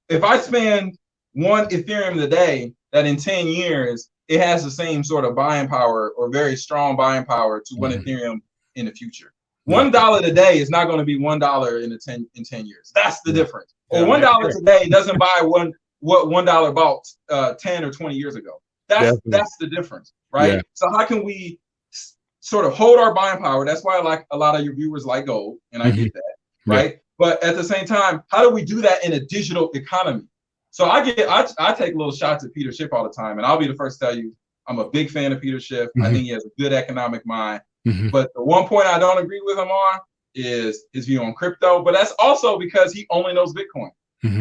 [SPEAKER 2] if I spend 1 Ethereum today, that in 10 years it has the same sort of buying power or very strong buying power to 1 Ethereum in the future. $1 today is not going to be $1 in 10 years. That's the difference. Or $1 today doesn't buy what $1 bought 10 or 20 years ago. That's the difference, right? So how can we sort of hold our buying power? That's why like a lot of your viewers like gold, and I get that, right? But at the same time, how do we do that in a digital economy? So I take little shots at Peter Schiff all the time, and I'll be the first to tell you I'm a big fan of Peter Schiff. I think he has a good economic mind. But the one point I don't agree with him on is his view on crypto. But that's also because he only knows Bitcoin.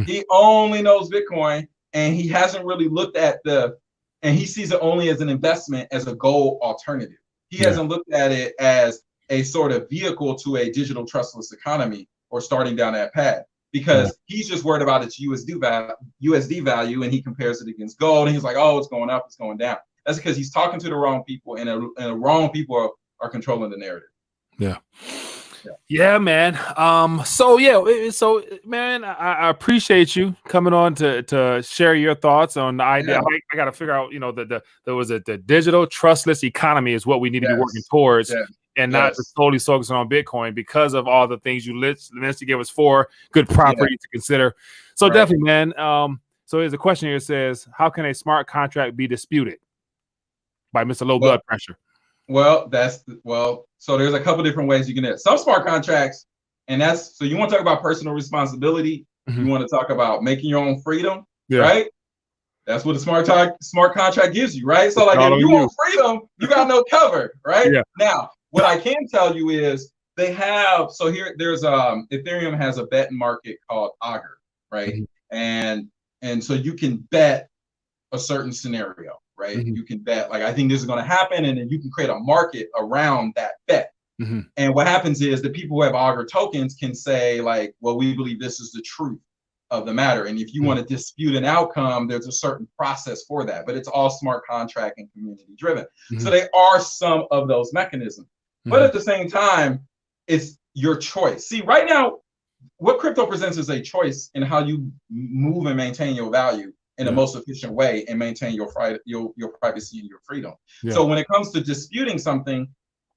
[SPEAKER 2] He only knows Bitcoin, and he hasn't really looked at and he sees it only as an investment, as a gold alternative. He hasn't looked at it as a sort of vehicle to a digital trustless economy or starting down that path, because he's just worried about its USD value, and he compares it against gold, and he's like, oh, it's going up, it's going down. That's because he's talking to the wrong people, and the wrong people are controlling the narrative.
[SPEAKER 1] Yeah, man. So man, I appreciate you coming on to share your thoughts on the idea. I got to figure out, the digital trustless economy is what we need to be working towards, and not just totally focusing on Bitcoin because of all the things you listed to give us 4 good properties to consider. So definitely, man. So there's a question here that says, how can a smart contract be disputed? By Mr. Low Blood Pressure.
[SPEAKER 2] Well, so there's a couple different ways you can do it. Some smart contracts, and so you want to talk about personal responsibility. You want to talk about making your own freedom, right? That's what a smart contract gives you, right? So like, if you want freedom, you got no cover, right? Now, what I can tell you is they have, so here there's Ethereum has a betting market called Augur, right? And so you can bet a certain scenario, right? You can bet like, I think this is going to happen, and then you can create a market around that bet. And what happens is the people who have Augur tokens can say like, well, we believe this is the truth of the matter. And if you want to dispute an outcome, there's a certain process for that, but it's all smart contract and community driven. So there are some of those mechanisms, but at the same time, it's your choice. See, right now, what crypto presents is a choice in how you move and maintain your value in the most efficient way and maintain your privacy and your freedom. So when it comes to disputing something,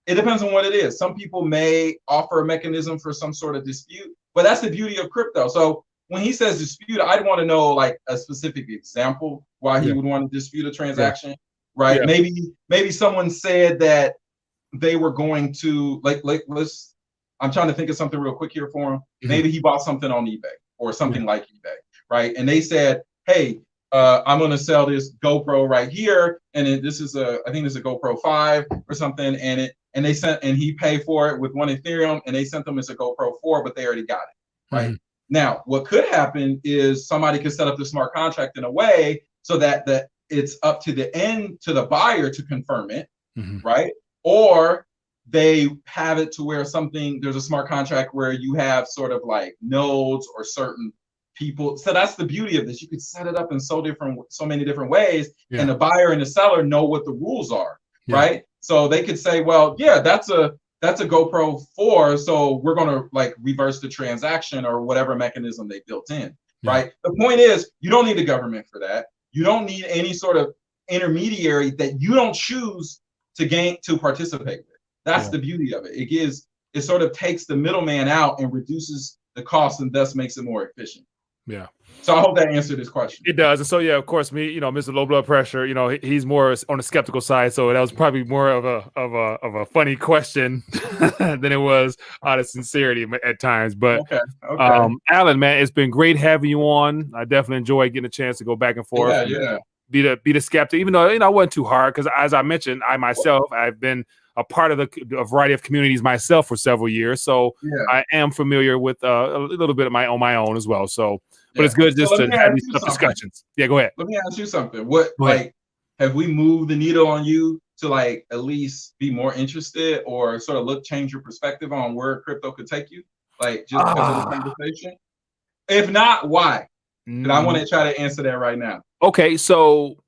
[SPEAKER 2] it depends on what it is. Some people may offer a mechanism for some sort of dispute, but that's the beauty of crypto. So when he says dispute, I'd want to know like a specific example why he would want to dispute a transaction, right? Maybe someone said that they were going to let's. I'm trying to think of something real quick here for him. Maybe he bought something on eBay or something like eBay, right? And they said, hey, I'm going to sell this GoPro right here, and this is I think it's a GoPro 5 or something, and he paid for it with one Ethereum, and they sent them as a GoPro 4, but they already got it, right? Now, what could happen is somebody could set up the smart contract in a way so that it's up to the buyer to confirm it, right? Or they have it to where there's a smart contract where you have sort of like nodes or certain people. So that's the beauty of this. You could set it up in so many different ways, and the buyer and the seller know what the rules are, right? So they could say, well, yeah, that's a GoPro 4, so we're going to like reverse the transaction or whatever mechanism they built in, right? The point is, you don't need the government for that. You don't need any sort of intermediary that you don't choose to participate with. That's the beauty of it. It sort of takes the middleman out and reduces the cost and thus makes it more efficient.
[SPEAKER 1] Yeah.
[SPEAKER 2] So I hope that answered this question.
[SPEAKER 1] It does. And so, yeah, of course, me, Mr. Low Blood Pressure, he's more on the skeptical side. So that was probably more of a funny question than it was out of sincerity at times. But
[SPEAKER 2] okay.
[SPEAKER 1] Alan, man, it's been great having you on. I definitely enjoyed getting a chance to go back and forth.
[SPEAKER 2] Yeah.
[SPEAKER 1] Be the skeptic, even though I wasn't too hard, because as I mentioned, I've been a part of a variety of communities myself for several years, so I am familiar with a little bit of my own as well. So, but it's good just to have these discussions. Yeah, go ahead.
[SPEAKER 2] Let me ask you something. Have we moved the needle on you to like at least be more interested or sort of change your perspective on where crypto could take you? Like just because of the conversation? If not, why? And I want to try to answer that right now.
[SPEAKER 1] Okay, so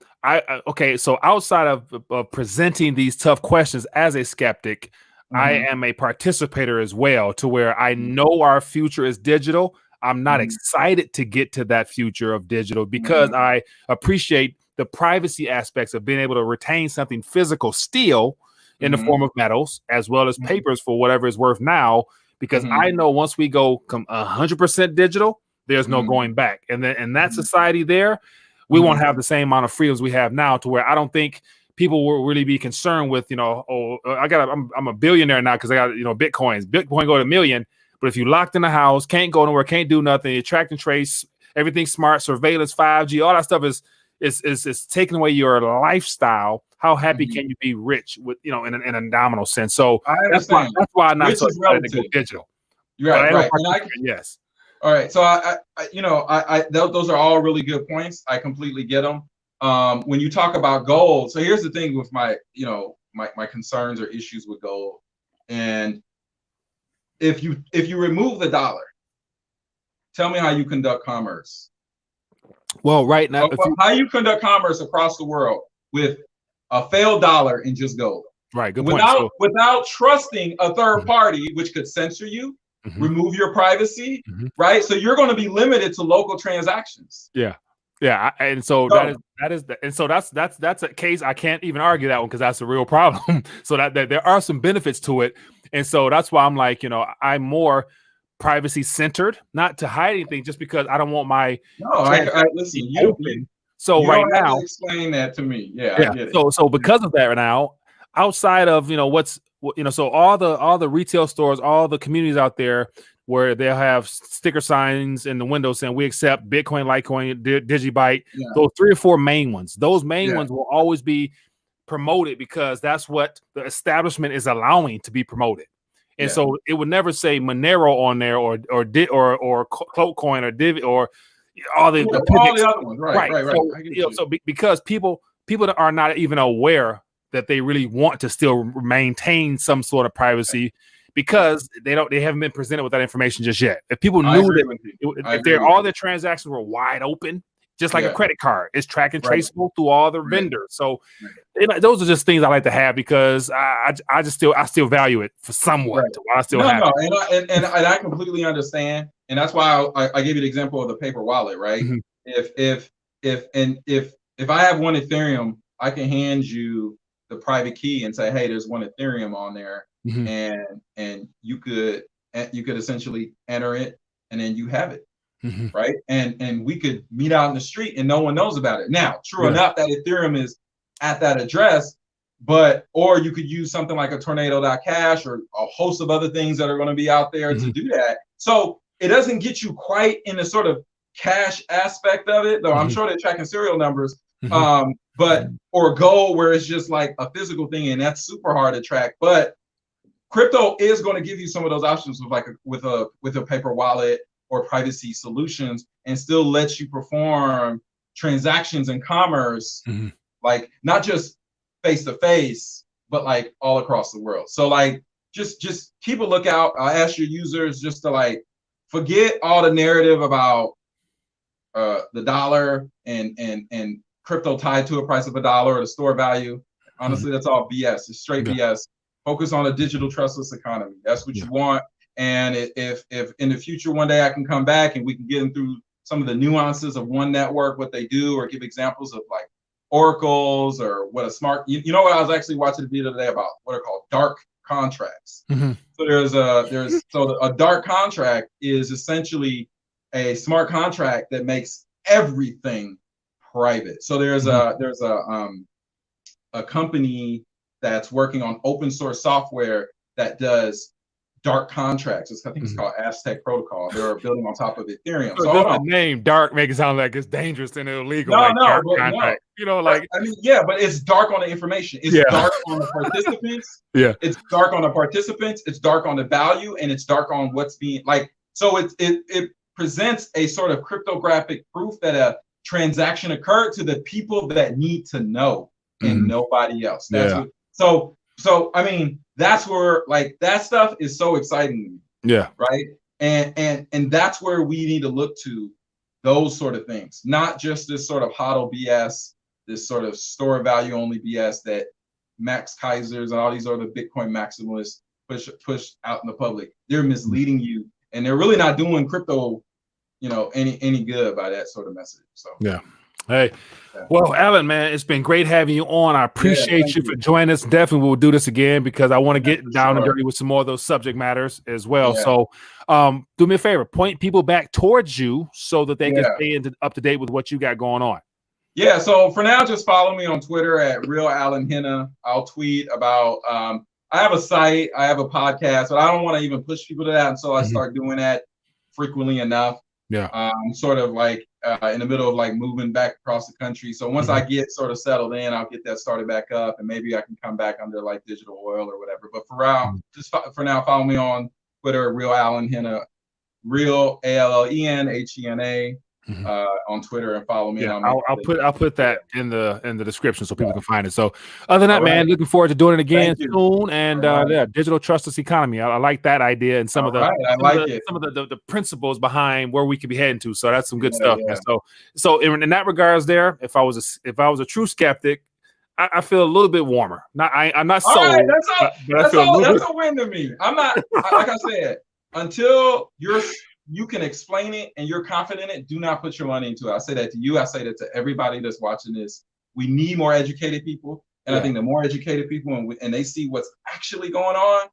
[SPEAKER 1] so outside of presenting these tough questions as a skeptic, I am a participator as well, to where I know our future is digital. I'm not excited to get to that future of digital because I appreciate the privacy aspects of being able to retain something physical still in the form of metals as well as papers for whatever it's worth now, because I know once we go 100% digital, there's no going back. And then in that society there, we won't have the same amount of freedoms we have now, to where I don't think people will really be concerned with, I'm a billionaire now because I got, Bitcoin go to $1 million. But if you locked in the house, can't go nowhere, can't do nothing, you track and trace, everything smart, surveillance, 5G, all that stuff is taking away your lifestyle. How happy can you be rich with, in a nominal sense? So that's why I'm not so excited to go digital.
[SPEAKER 2] You're right.
[SPEAKER 1] Yes.
[SPEAKER 2] All right. So those are all really good points. I completely get them. When you talk about gold, so here's the thing with my concerns or issues with gold. And if you remove the dollar, tell me how you conduct commerce.
[SPEAKER 1] Well, right now,
[SPEAKER 2] how you conduct commerce across the world with a failed dollar and just gold.
[SPEAKER 1] Right. Good point.
[SPEAKER 2] Without trusting a third party, which could censor you, remove your privacy, right? So you're going to be limited to local transactions.
[SPEAKER 1] Yeah. And so that's a case I can't even argue that one, because that's a real problem. So that there are some benefits to it, and so that's why I'm like, I'm more privacy centered, not to hide anything, just because I don't want my
[SPEAKER 2] listen.
[SPEAKER 1] So
[SPEAKER 2] you
[SPEAKER 1] right
[SPEAKER 2] don't have
[SPEAKER 1] now,
[SPEAKER 2] to explain that to me. Yeah. I get
[SPEAKER 1] it. So because of that, right now, outside of so all the retail stores, all the communities out there where they'll have sticker signs in the windows saying we accept Bitcoin, Litecoin, Digibyte, those 3 or 4 main ones. Those main ones will always be promoted because that's what the establishment is allowing to be promoted. And so it would never say Monero on there or Cloakcoin or Div or all the
[SPEAKER 2] other ones. Right.
[SPEAKER 1] So because people are not even aware that they really want to still maintain some sort of privacy because they haven't been presented with that information just yet. If people knew that all their transactions were wide open, just like a credit card, it's track and traceable through all the vendors. So those are just things I like to have because I still value it for somewhat. I still have it.
[SPEAKER 2] And I completely understand, and that's why I gave you the example of the paper wallet, right? If I have one Ethereum, I can hand you the private key and say, hey, there's one Ethereum on there, and you could essentially enter it, and then you have it. Right. And we could meet out in the street and no one knows about it. Now, true enough, that Ethereum is at that address, or you could use something like a tornado.cash or a host of other things that are going to be out there to do that. So it doesn't get you quite in the sort of cash aspect of it, though I'm sure they're tracking serial numbers, or gold, where it's just like a physical thing, and that's super hard to track. But crypto is going to give you some of those options with a paper wallet or privacy solutions, and still lets you perform transactions in commerce, like not just face to face, but like all across the world. So like just keep a lookout. I ask your users just to like forget all the narrative about the dollar and crypto tied to a price of $1 or the store value. Honestly, that's all BS. It's straight BS. Focus on a digital trustless economy. That's what you want. And if in the future one day I can come back and we can get them through some of the nuances of one network, what they do, or give examples of like oracles or what a smart, you know what, I was actually watching a video today about what are called dark contracts. So a dark contract is essentially a smart contract that makes everything private. So there's a company that's working on open source software that does dark contracts. I think it's called Aztec Protocol. They're building on top of Ethereum. So
[SPEAKER 1] the name dark makes it sound like it's dangerous and illegal. You know, like
[SPEAKER 2] I mean, but it's dark on the information. It's dark on the participants. It's dark on the participants. It's dark on the value, and it's dark on what's being like. So it presents a sort of cryptographic proof that a transaction occurred to the people that need to know, and nobody else. So I mean, that's where like that stuff is so exciting to me. Right. And that's where we need to look to those sort of things, not just this sort of HODL BS, this sort of store value only BS that Max Kaisers and all these other Bitcoin maximalists push out in the public. They're misleading you, and they're really not doing crypto, any good by that sort of message. So
[SPEAKER 1] Hey, well, Alan, man, it's been great having you on. I appreciate you for joining us. Definitely we'll do this again because I want to get down and dirty with some more of those subject matters as well. So do me a favor, point people back towards you so that they can stay up to date with what you got going on.
[SPEAKER 2] Yeah, so for now, just follow me on Twitter at Real Alan Hena. I'll tweet about, I have a site, I have a podcast, but I don't want to even push people to that until I start doing that frequently enough. I'm sort of like in the middle of like moving back across the country. So once I get sort of settled in, I'll get that started back up, and maybe I can come back under like Digital Oil or whatever. But for now, follow me on Twitter, Real Alan Hena, Real ALLENHENA on Twitter, and follow me.
[SPEAKER 1] I'll put that in the description so people can find it. So other than that, man, looking forward to doing it again soon. And digital trustless economy. I like that idea and some of the principles behind where we could be heading to. So that's some good stuff. Man. So in that regards, there, if I was a true skeptic, I feel a little bit warmer. I'm not sold.
[SPEAKER 2] Right, that's a win to me. I'm not like I said, until you can explain it and you're confident in it, do not put your money into it. I say that to you. I say that to everybody that's watching this. We need more educated people. And I think the more educated people and they see what's actually going on,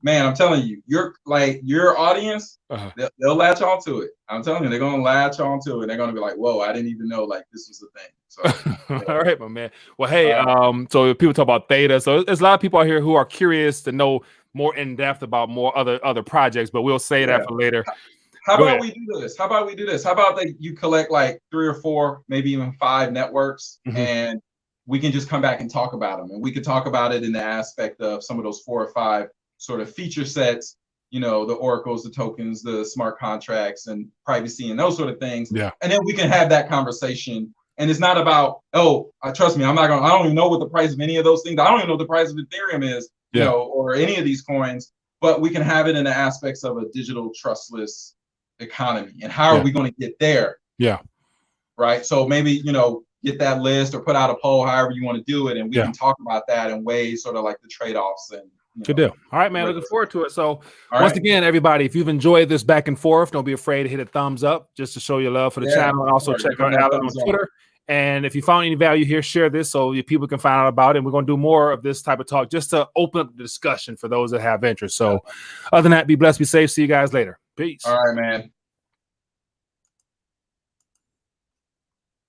[SPEAKER 2] man, I'm telling you, your audience, they'll latch on to it. I'm telling you, they're going to latch on to it. They're going to be like, whoa, I didn't even know like this was a thing. So,
[SPEAKER 1] all right, my man. Well, hey, so people talk about theta. So there's a lot of people out here who are curious to know more in depth about more other projects, but we'll say that for later.
[SPEAKER 2] How about we do this? How about you collect like 3 or 4, maybe even 5 networks, and we can just come back and talk about them. And we could talk about it in the aspect of some of those 4 or 5 sort of feature sets, the oracles, the tokens, the smart contracts, and privacy, and those sort of things. And then we can have that conversation And it's not about, oh, trust me, I don't even know what the price of any of those things. I don't even know what the price of Ethereum is, you know, or any of these coins, but we can have it in the aspects of a digital trustless economy. And how are we going to get there?
[SPEAKER 1] Yeah.
[SPEAKER 2] Right. So maybe, you know, get that list or put out a poll, however you want to do it. And we can talk about that and weigh sort of like the trade-offs and,
[SPEAKER 1] good deal. All right, man. Looking forward to it. So once again, everybody, if you've enjoyed this back and forth, don't be afraid to hit a thumbs up just to show your love for the channel, and also check out Alan on Twitter. And if you found any value here, share this so people can find out about it. And we're going to do more of this type of talk just to open up the discussion for those that have interest. So other than that, be blessed, be safe. See you guys later. Peace.
[SPEAKER 2] All right, man.